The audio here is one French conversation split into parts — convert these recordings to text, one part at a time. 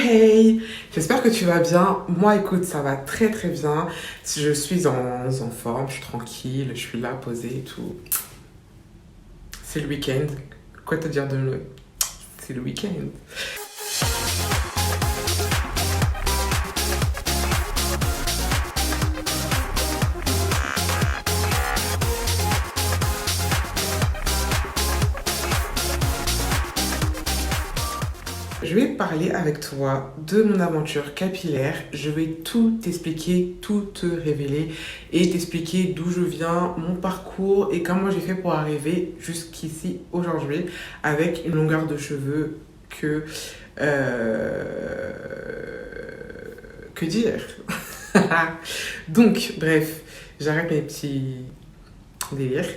Hey, j'espère que tu vas bien. Moi, écoute, ça va très très bien. Je suis en forme, je suis tranquille, je suis là posée et tout. C'est le week-end. Quoi te dire de mieux? C'est le week-end. Je vais parler avec toi de mon aventure capillaire. Je vais tout t'expliquer, tout te révéler et t'expliquer d'où je viens, mon parcours et comment j'ai fait pour arriver jusqu'ici aujourd'hui avec une longueur de cheveux que... que dire. Donc, bref, j'arrête mes petits délires.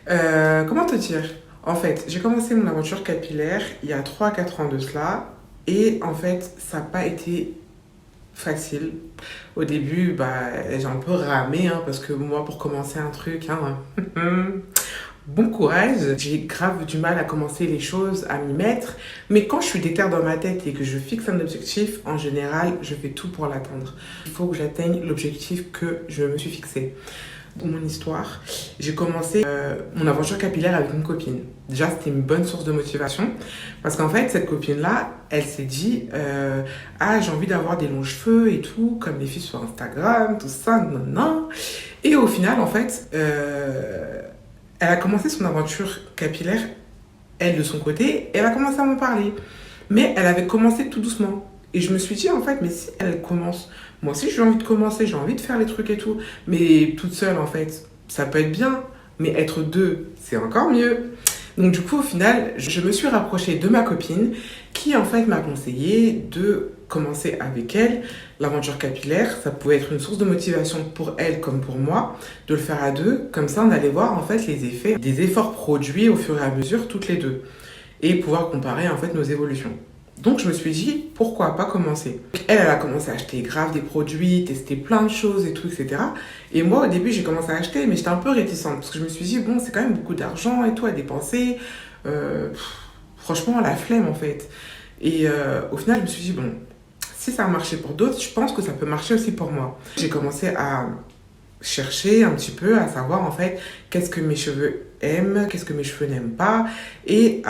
Comment te dire? En fait, j'ai commencé mon aventure capillaire il y a 3 4 ans de cela. Et en fait, ça n'a pas été facile. Au début, j'ai un peu ramé, hein, parce que moi, pour commencer un truc, hein, bon courage. J'ai grave du mal à commencer les choses, à m'y mettre. Mais quand je suis déterre dans ma tête et que je fixe un objectif, en général, je fais tout pour l'atteindre. Il faut que j'atteigne l'objectif que je me suis fixé. Pour mon histoire, j'ai commencé mon aventure capillaire avec une copine. Déjà, c'était une bonne source de motivation parce qu'en fait, cette copine-là, elle s'est dit ah, j'ai envie d'avoir des longs cheveux et tout, comme les filles sur Instagram, tout ça, non, non. Et au final, en fait, elle a commencé son aventure capillaire, elle de son côté, et elle a commencé à m'en parler. Mais elle avait commencé tout doucement. Et je me suis dit, en fait, mais si elle commence, moi aussi j'ai envie de commencer, j'ai envie de faire les trucs et tout. Mais toute seule, en fait, ça peut être bien. Mais être deux, c'est encore mieux. Donc du coup, au final, je me suis rapprochée de ma copine qui, en fait, m'a conseillé de commencer avec elle l'aventure capillaire. Ça pouvait être une source de motivation pour elle comme pour moi, de le faire à deux. Comme ça, on allait voir, en fait, les effets des efforts produits au fur et à mesure, toutes les deux. Et pouvoir comparer, en fait, nos évolutions. Donc je me suis dit, pourquoi pas commencer? Elle a commencé à acheter grave des produits, tester plein de choses et tout, etc. Et moi, au début, j'ai commencé à acheter, mais j'étais un peu réticente. Parce que je me suis dit, bon, c'est quand même beaucoup d'argent et tout à dépenser. Franchement, la flemme, en fait. Et au final, je me suis dit, bon, si ça a marché pour d'autres, je pense que ça peut marcher aussi pour moi. J'ai commencé à chercher un petit peu, à savoir, en fait, qu'est-ce que mes cheveux aiment, qu'est-ce que mes cheveux n'aiment pas, et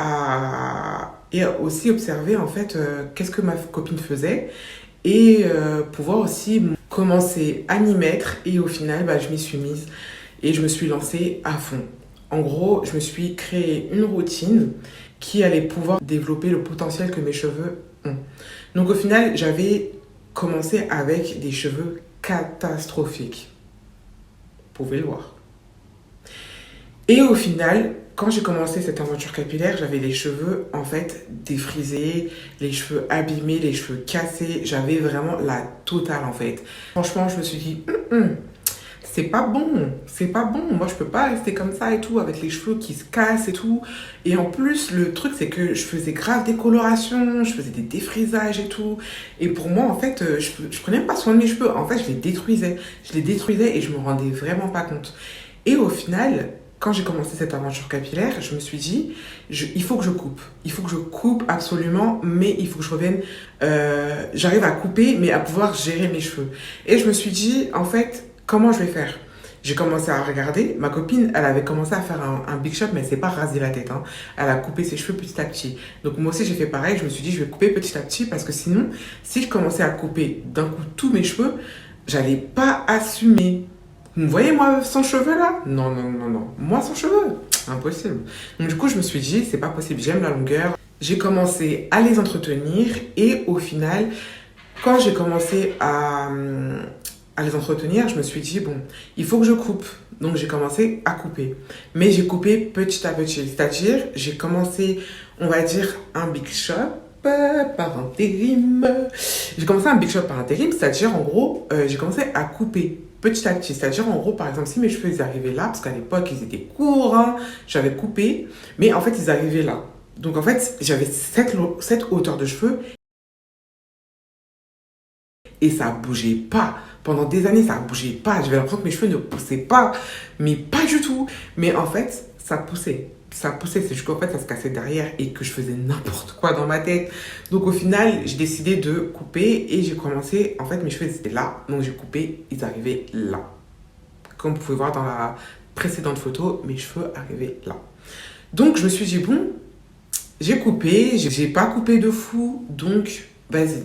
aussi observer en fait qu'est-ce que ma copine faisait et pouvoir aussi commencer à m'y mettre et au final je m'y suis mise et je me suis lancée à fond. En gros, je me suis créé une routine qui allait pouvoir développer le potentiel que mes cheveux ont. Donc au final, j'avais commencé avec des cheveux catastrophiques. Vous pouvez le voir. Et au final, quand j'ai commencé cette aventure capillaire, j'avais les cheveux en fait défrisés, les cheveux abîmés, les cheveux cassés. J'avais vraiment la totale en fait. Franchement, je me suis dit, c'est pas bon, c'est pas bon. Moi, je peux pas rester comme ça et tout, avec les cheveux qui se cassent et tout. Et en plus, le truc, c'est que je faisais grave des colorations, je faisais des défrisages et tout. Et pour moi, en fait, je prenais même pas soin de mes cheveux. En fait, je les détruisais. Je les détruisais et je me rendais vraiment pas compte. Et au final, quand j'ai commencé cette aventure capillaire, je me suis dit, il faut que je coupe. Il faut que je coupe absolument, mais il faut que je revienne. J'arrive à couper, mais à pouvoir gérer mes cheveux. Et je me suis dit, en fait, comment je vais faire? J'ai commencé à regarder. Ma copine, elle avait commencé à faire un big shot, mais elle s'est pas rasé la tête, hein. Elle a coupé ses cheveux petit à petit. Donc moi aussi, j'ai fait pareil. Je me suis dit, je vais couper petit à petit parce que sinon, si je commençais à couper d'un coup tous mes cheveux, j'allais pas assumer. Vous me voyez, moi, sans cheveux, là? Non, non, non, non. Moi, sans cheveux? Impossible. Donc, du coup, je me suis dit, c'est pas possible, j'aime la longueur. J'ai commencé à les entretenir et au final, quand j'ai commencé à les entretenir, je me suis dit, bon, il faut que je coupe. Donc, j'ai commencé à couper. Mais j'ai coupé petit à petit. C'est-à-dire, j'ai commencé, on va dire, un big shot par intérim. J'ai commencé un big shot par intérim, c'est-à-dire, en gros, j'ai commencé à couper petit à petit. C'est-à-dire, en gros, par exemple, si mes cheveux ils arrivaient là, parce qu'à l'époque, ils étaient courts, hein, j'avais coupé, mais en fait, ils arrivaient là. Donc, en fait, j'avais cette hauteur de cheveux et ça bougeait pas. Pendant des années, ça bougeait pas. J'avais l'impression que mes cheveux ne poussaient pas, mais pas du tout. Mais en fait, ça poussait. ça poussait, c'est juste qu'en fait, ça se cassait derrière et que je faisais n'importe quoi dans ma tête. Donc, au final, j'ai décidé de couper et j'ai commencé, en fait, mes cheveux étaient là. Donc, j'ai coupé, ils arrivaient là. Comme vous pouvez voir dans la précédente photo, mes cheveux arrivaient là. Donc, je me suis dit, bon, j'ai coupé, j'ai pas coupé de fou, donc, vas-y.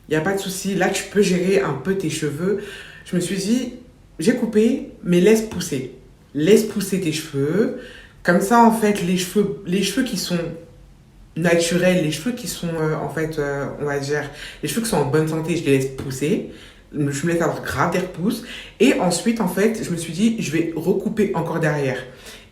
Il n'y a pas de souci, là, tu peux gérer un peu tes cheveux. Je me suis dit, j'ai coupé, mais laisse pousser. Laisse pousser tes cheveux. Comme ça, en fait, les cheveux qui sont naturels, les cheveux qui sont, on va dire, les cheveux qui sont en bonne santé, je les laisse pousser. Je me laisse avoir grave des repousses. Et ensuite, en fait, je me suis dit, je vais recouper encore derrière.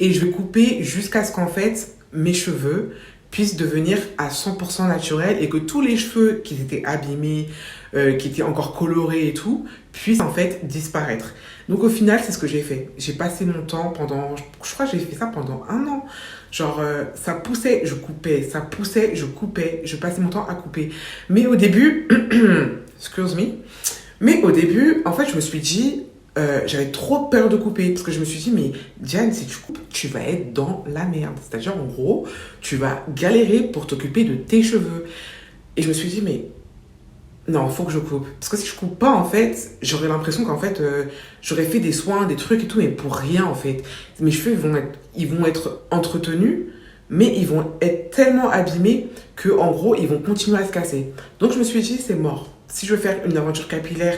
Et je vais couper jusqu'à ce qu'en fait, mes cheveux puissent devenir à 100% naturels et que tous les cheveux qui étaient abîmés, qui étaient encore colorés et tout, puissent en fait disparaître. Donc au final, c'est ce que j'ai fait. J'ai passé mon temps pendant, je crois que j'ai fait ça pendant 1 an. Genre, ça poussait, je coupais, ça poussait, je coupais, je passais mon temps à couper. Mais au début, excuse me, mais au début, en fait, je me suis dit, j'avais trop peur de couper parce que je me suis dit, mais Diane, si tu coupes, tu vas être dans la merde. C'est-à-dire, en gros, tu vas galérer pour t'occuper de tes cheveux. Et je me suis dit, mais non, faut que je coupe. Parce que si je coupe pas, en fait, j'aurais l'impression qu'en fait, j'aurais fait des soins, des trucs et tout, mais pour rien, en fait. Mes cheveux, ils vont être entretenus, mais ils vont être tellement abîmés que, en gros, ils vont continuer à se casser. Donc, je me suis dit, c'est mort. Si je veux faire une aventure capillaire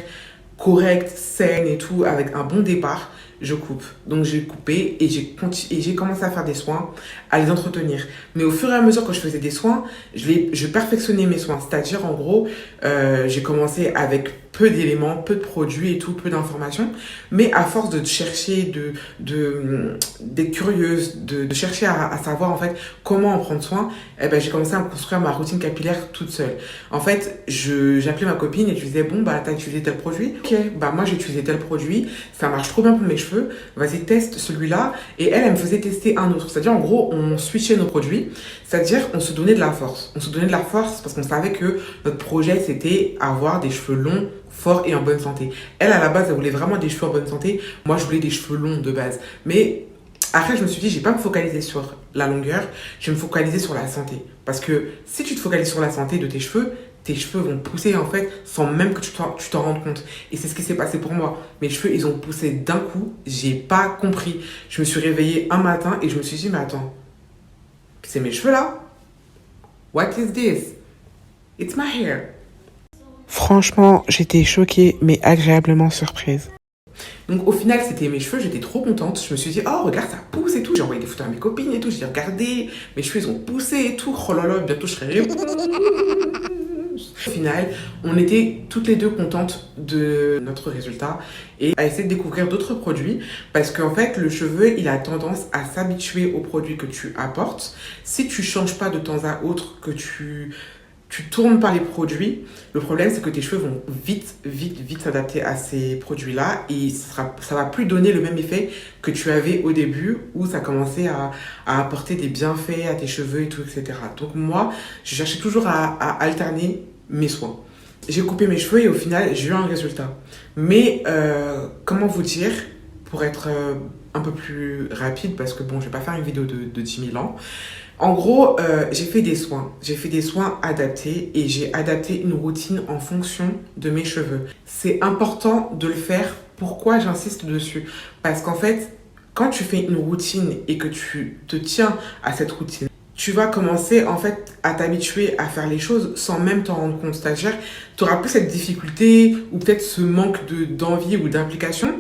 correcte, saine et tout, avec un bon départ, je coupe. Donc j'ai coupé et j'ai commencé à faire des soins, à les entretenir. Mais au fur et à mesure que je faisais des soins, je perfectionnais mes soins. C'est-à-dire, en gros, j'ai commencé avec peu d'éléments, peu de produits et tout, peu d'informations. Mais à force de chercher, d'être curieuse, de chercher à savoir en fait comment en prendre soin, eh ben, j'ai commencé à me construire ma routine capillaire toute seule. En fait, j'appelais ma copine et je lui disais, bon, bah, t'as utilisé tel produit? Ok, bah, moi, j'ai utilisé tel produit. Ça marche trop bien pour mes cheveux. Vas-y, teste celui-là. Et elle me faisait tester un autre. C'est-à-dire, en gros, on switchait nos produits. C'est-à-dire, on se donnait de la force. On se donnait de la force parce qu'on savait que notre projet, c'était avoir des cheveux longs, forts et en bonne santé. Elle, à la base, elle voulait vraiment des cheveux en bonne santé. Moi, je voulais des cheveux longs de base. Mais après, je me suis dit, je vais pas me focaliser sur la longueur, je vais me focaliser sur la santé. Parce que si tu te focalises sur la santé de tes cheveux vont pousser en fait sans même que tu t'en rendes compte. Et c'est ce qui s'est passé pour moi. Mes cheveux, ils ont poussé d'un coup, j'ai pas compris. Je me suis réveillée un matin et je me suis dit, mais attends, c'est mes cheveux là? What is this? It's my hair. Franchement, j'étais choquée, mais agréablement surprise. Donc au final, c'était mes cheveux, j'étais trop contente. Je me suis dit, oh regarde, ça pousse et tout. J'ai envoyé des photos à mes copines et tout. J'ai dit, regardez, mes cheveux, ils ont poussé et tout. Oh là là, bientôt je serai... Au final, on était toutes les deux contentes de notre résultat et à essayer de découvrir d'autres produits parce qu'en fait, le cheveu, il a tendance à s'habituer aux produits que tu apportes. Si tu changes pas de temps à autre, que tu tournes par les produits, le problème c'est que tes cheveux vont vite s'adapter à ces produits-là et ça va plus donner le même effet que tu avais au début où ça commençait à apporter des bienfaits à tes cheveux et tout, etc. Donc moi, je cherchais toujours à alterner mes soins. J'ai coupé mes cheveux et au final, j'ai eu un résultat. Mais comment vous dire, pour être un peu plus rapide, parce que bon, je vais pas faire une vidéo de 10 000 ans. En gros, j'ai fait des soins. J'ai fait des soins adaptés et j'ai adapté une routine en fonction de mes cheveux. C'est important de le faire. Pourquoi j'insiste dessus? Parce qu'en fait, quand tu fais une routine et que tu te tiens à cette routine, tu vas commencer en fait à t'habituer à faire les choses sans même t'en rendre compte. C'est-à-dire, tu n'auras plus cette difficulté ou peut-être ce manque d'envie ou d'implication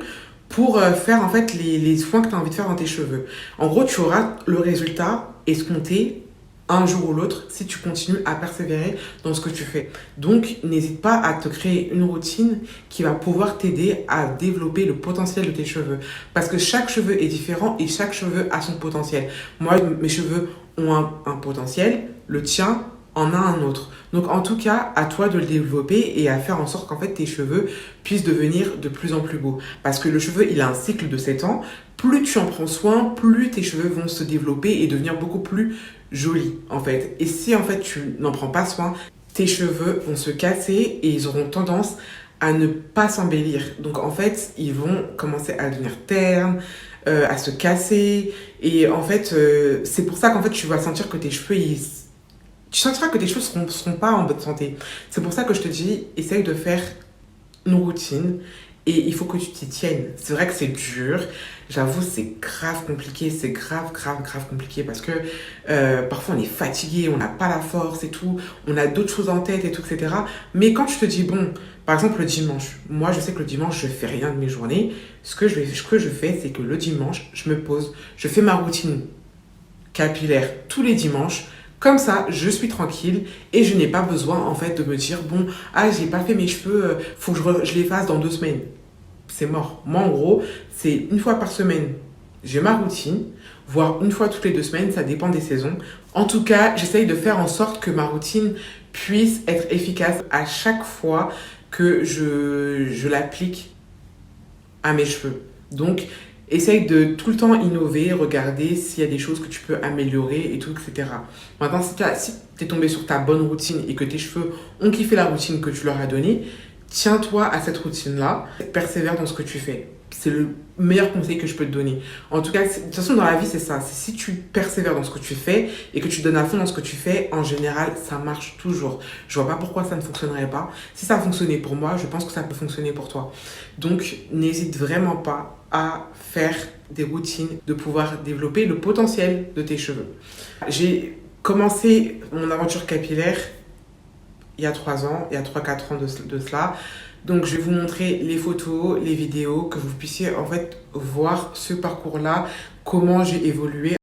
pour faire en fait les soins que tu as envie de faire dans tes cheveux. En gros, tu auras le résultat escompté un jour ou l'autre si tu continues à persévérer dans ce que tu fais. Donc, n'hésite pas à te créer une routine qui va pouvoir t'aider à développer le potentiel de tes cheveux. Parce que chaque cheveu est différent et chaque cheveu a son potentiel. Moi, mes cheveux ont un potentiel, le tien en a un autre. Donc en tout cas, à toi de le développer et à faire en sorte qu'en fait tes cheveux puissent devenir de plus en plus beaux. Parce que le cheveu, il a un cycle de 7 ans. Plus tu en prends soin, plus tes cheveux vont se développer et devenir beaucoup plus jolis en fait. Et si en fait tu n'en prends pas soin, tes cheveux vont se casser et ils auront tendance à ne pas s'embellir. Donc en fait, ils vont commencer à devenir ternes, à se casser. Et en fait, c'est pour ça qu'en fait, tu vas sentir que tes cheveux, tu sentiras que tes cheveux seront pas en bonne santé. C'est pour ça que je te dis, essaye de faire une routine et il faut que tu t'y tiennes. C'est vrai que c'est dur, j'avoue, c'est grave compliqué, c'est grave compliqué parce que parfois on est fatigué, on n'a pas la force et tout, on a d'autres choses en tête et tout, etc. Mais quand tu te dis, bon, par exemple le dimanche, moi je sais que le dimanche je fais rien de mes journées, ce que je fais, c'est que le dimanche, je me pose, je fais ma routine capillaire tous les dimanches. Comme ça, je suis tranquille et je n'ai pas besoin en fait de me dire bon, ah j'ai pas fait mes cheveux, faut que je les fasse dans 2 semaines. C'est mort. Moi en gros, c'est une fois par semaine, j'ai ma routine, voire une fois toutes les 2 semaines, ça dépend des saisons. En tout cas, j'essaye de faire en sorte que ma routine puisse être efficace à chaque fois que je l'applique à mes cheveux. Donc, essaye de tout le temps innover, regarder s'il y a des choses que tu peux améliorer et tout, etc. Maintenant, si tu es tombé sur ta bonne routine et que tes cheveux ont kiffé la routine que tu leur as donnée, tiens-toi à cette routine-là, persévère dans ce que tu fais. C'est le meilleur conseil que je peux te donner. En tout cas, de toute façon, dans la vie, c'est ça. C'est si tu persévères dans ce que tu fais et que tu donnes à fond dans ce que tu fais, en général, ça marche toujours. Je vois pas pourquoi ça ne fonctionnerait pas. Si ça a fonctionné pour moi, je pense que ça peut fonctionner pour toi. Donc, n'hésite vraiment pas à faire des routines, de pouvoir développer le potentiel de tes cheveux. J'ai commencé mon aventure capillaire il y a 3 ans, il y a 3-4 ans de cela. Donc, je vais vous montrer les photos, les vidéos, que vous puissiez en fait voir ce parcours-là, comment j'ai évolué.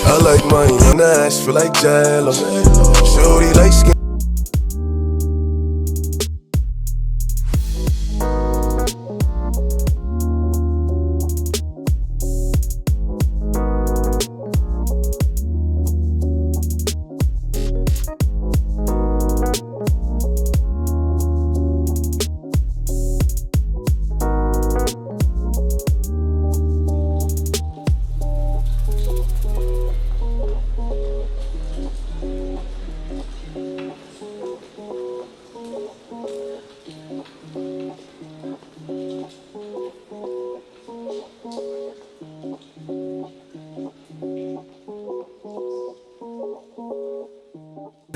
I like mine in Nashville like Jello. Shorty like skin.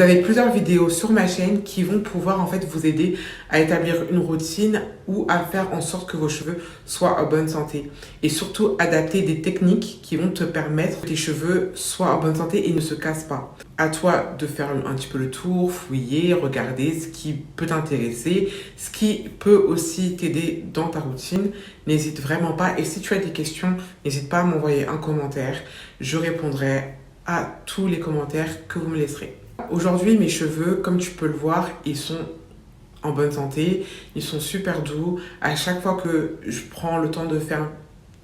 Vous avez plusieurs vidéos sur ma chaîne qui vont pouvoir en fait vous aider à établir une routine ou à faire en sorte que vos cheveux soient en bonne santé. Et surtout adapter des techniques qui vont te permettre que tes cheveux soient en bonne santé et ne se cassent pas. À toi de faire un petit peu le tour, fouiller, regarder ce qui peut t'intéresser, ce qui peut aussi t'aider dans ta routine. N'hésite vraiment pas. Et si tu as des questions, n'hésite pas à m'envoyer un commentaire. Je répondrai à tous les commentaires que vous me laisserez. Aujourd'hui, mes cheveux, comme tu peux le voir, ils sont en bonne santé, ils sont super doux. À chaque fois que je prends le temps de faire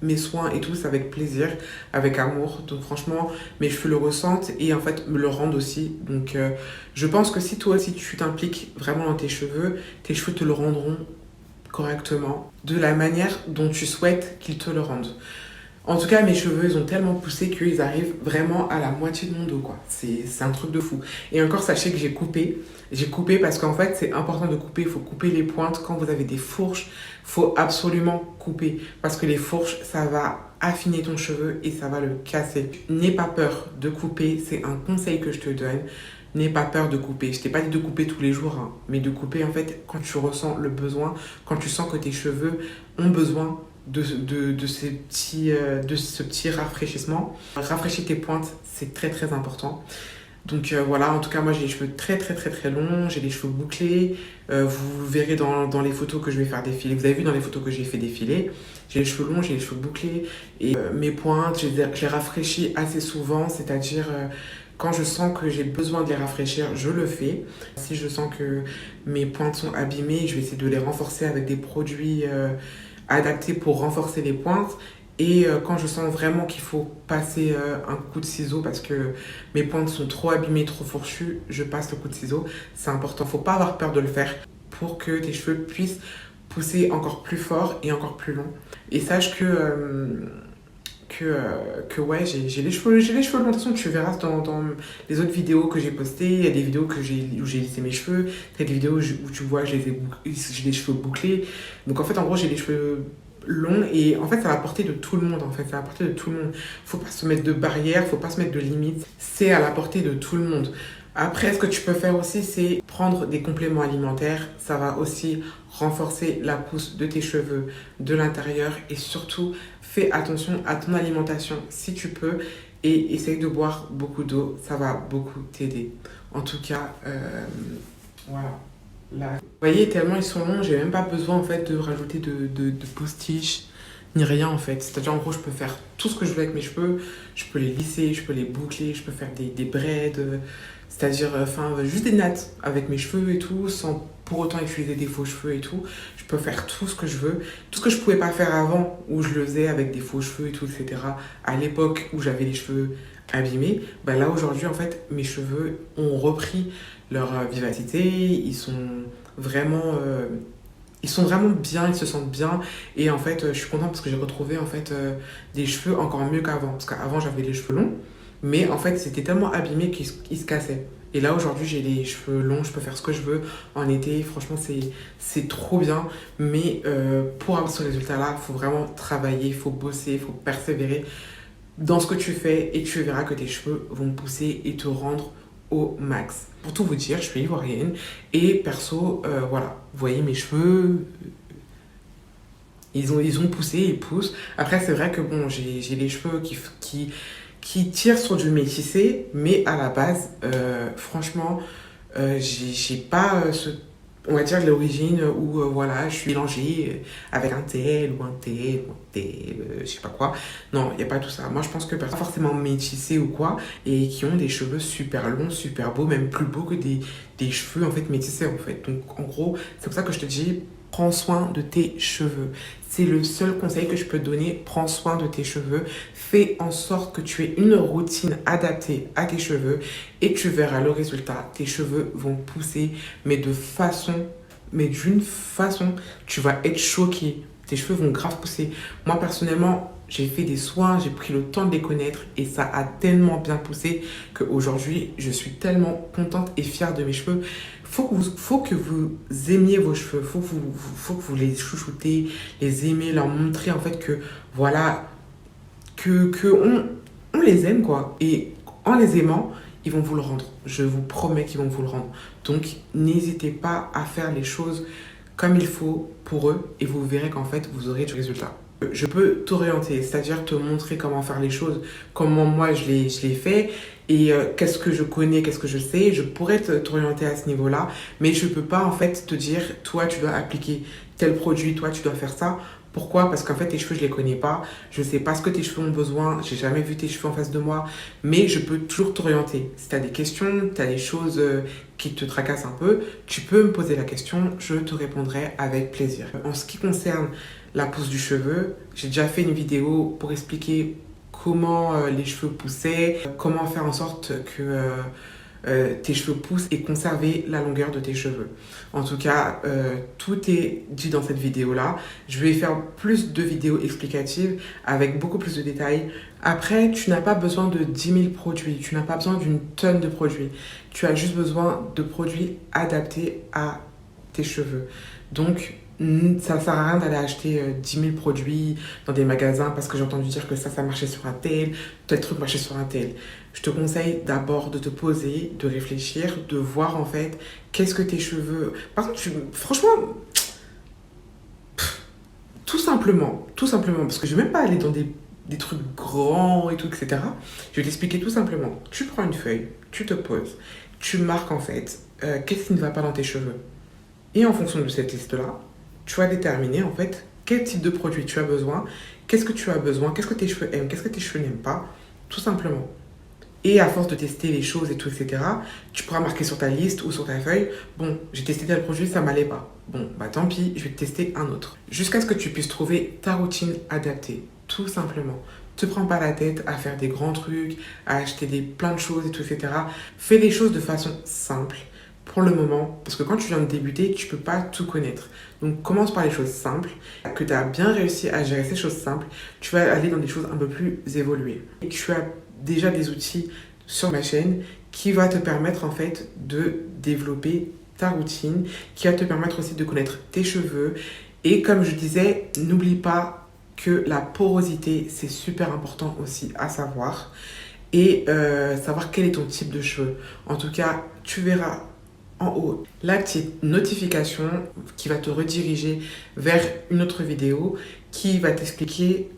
mes soins et tout, c'est avec plaisir, avec amour. Donc franchement, mes cheveux le ressentent et en fait me le rendent aussi. Donc je pense que si toi aussi tu t'impliques vraiment dans tes cheveux te le rendront correctement, de la manière dont tu souhaites qu'ils te le rendent. En tout cas, mes cheveux, ils ont tellement poussé qu'ils arrivent vraiment à la moitié de mon dos, quoi. C'est un truc de fou. Et encore, sachez que j'ai coupé. J'ai coupé parce qu'en fait, c'est important de couper. Il faut couper les pointes. Quand vous avez des fourches, il faut absolument couper. Parce que les fourches, ça va affiner ton cheveu et ça va le casser. N'aie pas peur de couper. C'est un conseil que je te donne. N'aie pas peur de couper. Je t'ai pas dit de couper tous les jours, hein, mais de couper, en fait, quand tu ressens le besoin, quand tu sens que tes cheveux ont besoin de ce petit rafraîchissement. Rafraîchir tes pointes, c'est très très important. Donc voilà, en tout cas moi j'ai les cheveux très très très très longs, j'ai les cheveux bouclés. Vous verrez dans les photos que je vais faire défiler. Vous avez vu dans les photos que j'ai fait défiler, j'ai les cheveux longs, j'ai les cheveux bouclés. Et mes pointes, je les rafraîchis assez souvent, c'est-à-dire quand je sens que j'ai besoin de les rafraîchir, je le fais. Si je sens que mes pointes sont abîmées, je vais essayer de les renforcer avec des produits adapté pour renforcer les pointes. Et quand je sens vraiment qu'il faut passer un coup de ciseau parce que mes pointes sont trop abîmées, trop fourchues, je passe le coup de ciseau. C'est important, faut pas avoir peur de le faire pour que tes cheveux puissent pousser encore plus fort et encore plus long. Et sache que ouais, j'ai les cheveux longs. De toute façon, tu verras dans les autres vidéos que j'ai postées. Il y a des vidéos où j'ai lissé mes cheveux. Il y a des vidéos où tu vois, j'ai les cheveux bouclés. Donc en fait, en gros, j'ai les cheveux longs et en fait, ça va porter de tout le monde. En fait, ça va porter de tout le monde. Faut pas se mettre de barrières, faut pas se mettre de limites. C'est à la portée de tout le monde. Après, ce que tu peux faire aussi, c'est prendre des compléments alimentaires. Ça va aussi renforcer la pousse de tes cheveux de l'intérieur. Et surtout, fais attention à ton alimentation si tu peux. Et essaye de boire beaucoup d'eau. Ça va beaucoup t'aider. En tout cas, voilà. Là. Vous voyez, tellement ils sont longs, j'ai même pas besoin en fait de rajouter de postiches ni rien en fait. C'est-à-dire en gros, je peux faire tout ce que je veux avec mes cheveux. Je peux les lisser, je peux les boucler, je peux faire des braids. C'est-à-dire, enfin, juste des nattes avec mes cheveux et tout, sans pour autant utiliser des faux cheveux et tout. Je peux faire tout ce que je veux. Tout ce que je pouvais pas faire avant, où je le faisais avec des faux cheveux et tout, etc. À l'époque où j'avais les cheveux abîmés, bah là aujourd'hui, en fait, mes cheveux ont repris leur vivacité. Ils sont vraiment bien, ils se sentent bien. Et en fait, je suis contente parce que j'ai retrouvé en fait des cheveux encore mieux qu'avant. Parce qu'avant, j'avais les cheveux longs. Mais en fait, c'était tellement abîmé qu'ils se cassaient. Et là, aujourd'hui, j'ai les cheveux longs, je peux faire ce que je veux en été. Franchement, c'est trop bien. Mais pour avoir ce résultat-là, il faut vraiment travailler, il faut bosser, il faut persévérer dans ce que tu fais. Et tu verras que tes cheveux vont pousser et te rendre au max. Pour tout vous dire, je suis ivoirienne. Et perso, voilà, vous voyez mes cheveux... Ils ont poussé, ils poussent. Après, c'est vrai que bon, j'ai les cheveux qui tire sur du métissé, mais à la base, franchement, j'ai pas on va dire l'origine où voilà, je suis mélangée avec un tel ou un tel ou un tel, je sais pas quoi. Non, il n'y a pas tout ça. Moi, je pense que pas forcément métissés ou quoi, et qui ont des cheveux super longs, super beaux, même plus beaux que des cheveux en fait métissés en fait. Donc en gros, c'est pour ça que je te dis, prends soin de tes cheveux. C'est le seul conseil que je peux te donner. Prends soin de tes cheveux. Fais en sorte que tu aies une routine adaptée à tes cheveux et tu verras le résultat. Tes cheveux vont pousser, mais d'une façon, tu vas être choqué. Tes cheveux vont grave pousser. Moi, personnellement, j'ai fait des soins, j'ai pris le temps de les connaître et ça a tellement bien poussé qu'aujourd'hui, je suis tellement contente et fière de mes cheveux. Faut que vous aimiez vos cheveux, faut que vous les chouchoutez, les aimez, leur montrer en fait que voilà, on les aime quoi. Et en les aimant, ils vont vous le rendre. Je vous promets qu'ils vont vous le rendre. Donc, n'hésitez pas à faire les choses comme il faut pour eux et vous verrez qu'en fait, vous aurez du résultat. Je peux t'orienter, c'est-à-dire te montrer comment faire les choses, comment moi je l'ai fait et qu'est-ce que je connais, qu'est-ce que je sais. Je pourrais t'orienter à ce niveau-là, mais je ne peux pas en fait te dire, toi tu dois appliquer tel produit, toi tu dois faire ça. Pourquoi? Parce qu'en fait, tes cheveux, je ne les connais pas. Je ne sais pas ce que tes cheveux ont besoin. J'ai jamais vu tes cheveux en face de moi. Mais je peux toujours t'orienter. Si tu as des questions, tu as des choses qui te tracassent un peu, tu peux me poser la question. Je te répondrai avec plaisir. En ce qui concerne la pousse du cheveu, j'ai déjà fait une vidéo pour expliquer comment les cheveux poussaient, comment faire en sorte que tes cheveux poussent et conserver la longueur de tes cheveux. En tout cas, tout est dit dans cette vidéo-là. Je vais faire plus de vidéos explicatives avec beaucoup plus de détails. Après, tu n'as pas besoin de 10 000 produits, tu n'as pas besoin d'une tonne de produits. Tu as juste besoin de produits adaptés à tes cheveux. Donc, ça ne sert à rien d'aller acheter 10 000 produits dans des magasins parce que j'ai entendu dire que ça marchait sur un tel truc marchait sur un tel. Je te conseille d'abord de te poser, de réfléchir, de voir en fait qu'est-ce que tes cheveux... Par contre, franchement, tout simplement, parce que je ne vais même pas aller dans des trucs grands et tout, etc. Je vais t'expliquer tout simplement. Tu prends une feuille, tu te poses, tu marques en fait qu'est-ce qui ne va pas dans tes cheveux. Et en fonction de cette liste-là, tu vas déterminer en fait quel type de produit tu as besoin, qu'est-ce que tu as besoin, qu'est-ce que tes cheveux aiment, qu'est-ce que tes cheveux n'aiment pas, tout simplement. Et à force de tester les choses et tout, etc., tu pourras marquer sur ta liste ou sur ta feuille, bon, j'ai testé tel produit, ça m'allait pas. Bon, bah tant pis, je vais te tester un autre. Jusqu'à ce que tu puisses trouver ta routine adaptée, tout simplement. Ne te prends pas la tête à faire des grands trucs, à acheter plein de choses et tout, etc. Fais les choses de façon simple. Pour le moment, parce que quand tu viens de débuter, tu ne peux pas tout connaître. Donc commence par les choses simples, que tu as bien réussi à gérer ces choses simples, tu vas aller dans des choses un peu plus évoluées. Et tu as déjà des outils sur ma chaîne qui va te permettre en fait de développer ta routine, qui va te permettre aussi de connaître tes cheveux. Et comme je disais, n'oublie pas que la porosité, c'est super important aussi à savoir. Et savoir quel est ton type de cheveux. En tout cas, tu verras en haut la petite notification qui va te rediriger vers une autre vidéo qui va t'expliquer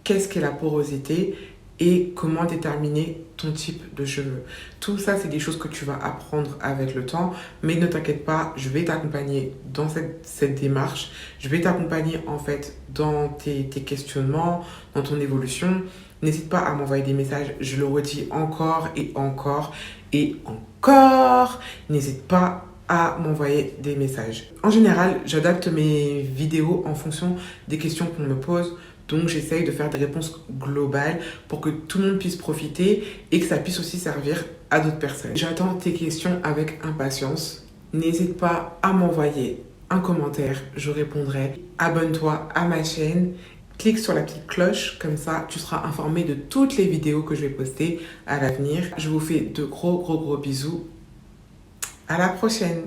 qu'est-ce qu'est la porosité et comment déterminer ton type de cheveux. Tout ça, c'est des choses que tu vas apprendre avec le temps, mais ne t'inquiète pas, je vais t'accompagner dans cette démarche. Je vais t'accompagner en fait dans tes questionnements, dans ton évolution. N'hésite pas à m'envoyer des messages, je le redis encore et encore et encore. N'hésite pas à m'envoyer des messages. En général, j'adapte mes vidéos en fonction des questions qu'on me pose. Donc, j'essaye de faire des réponses globales pour que tout le monde puisse profiter et que ça puisse aussi servir à d'autres personnes. J'attends tes questions avec impatience. N'hésite pas à m'envoyer un commentaire, je répondrai. Abonne-toi à ma chaîne. Clique sur la petite cloche, comme ça tu seras informé de toutes les vidéos que je vais poster à l'avenir. Je vous fais de gros bisous. À la prochaine!